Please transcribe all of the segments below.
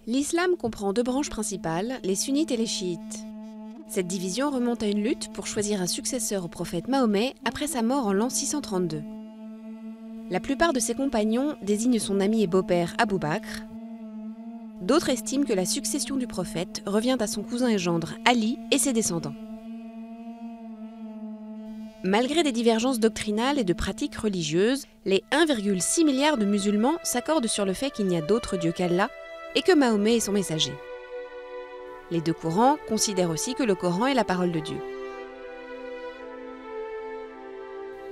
L'islam comprend deux branches principales, les sunnites et les chiites. Cette division remonte à une lutte pour choisir un successeur au prophète Mahomet après sa mort en l'an 632. La plupart de ses compagnons désignent son ami et beau-père Abou Bakr. D'autres estiment que la succession du prophète revient à son cousin et gendre Ali et ses descendants. Malgré des divergences doctrinales et de pratiques religieuses, les 1,6 milliard de musulmans s'accordent sur le fait qu'il n'y a d'autre Dieu qu'Allah et que Mahomet est son messager. Les deux courants considèrent aussi que le Coran est la parole de Dieu.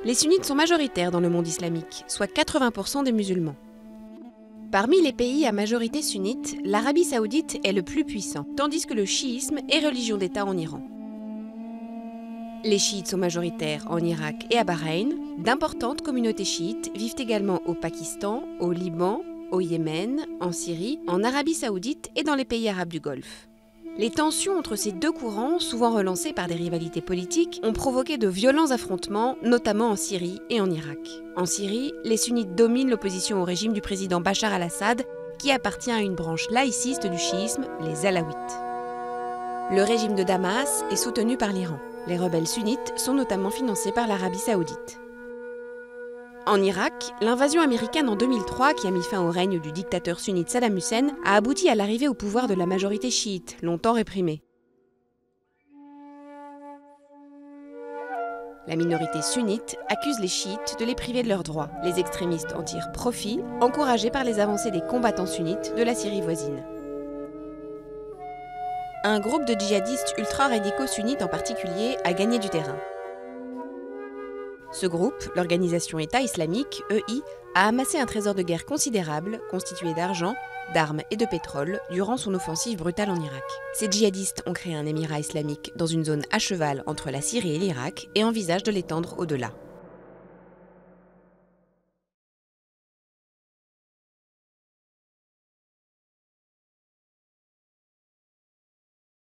Les sunnites sont majoritaires dans le monde islamique, soit 80% des musulmans. Parmi les pays à majorité sunnite, l'Arabie saoudite est le plus puissant, tandis que le chiisme est religion d'État en Iran. Les chiites sont majoritaires en Irak et à Bahreïn. D'importantes communautés chiites vivent également au Pakistan, au Liban, au Yémen, en Syrie, en Arabie saoudite et dans les pays arabes du Golfe. Les tensions entre ces deux courants, souvent relancées par des rivalités politiques, ont provoqué de violents affrontements, notamment en Syrie et en Irak. En Syrie, les sunnites dominent l'opposition au régime du président Bachar al-Assad, qui appartient à une branche laïciste du chiisme, les Alaouites. Le régime de Damas est soutenu par l'Iran. Les rebelles sunnites sont notamment financés par l'Arabie saoudite. En Irak, l'invasion américaine en 2003, qui a mis fin au règne du dictateur sunnite Saddam Hussein, a abouti à l'arrivée au pouvoir de la majorité chiite, longtemps réprimée. La minorité sunnite accuse les chiites de les priver de leurs droits. Les extrémistes en tirent profit, encouragés par les avancées des combattants sunnites de la Syrie voisine. Un groupe de djihadistes ultra-radicaux sunnites en particulier a gagné du terrain. Ce groupe, l'organisation État islamique, EI, a amassé un trésor de guerre considérable, constitué d'argent, d'armes et de pétrole, durant son offensive brutale en Irak. Ces djihadistes ont créé un émirat islamique dans une zone à cheval entre la Syrie et l'Irak et envisagent de l'étendre au-delà.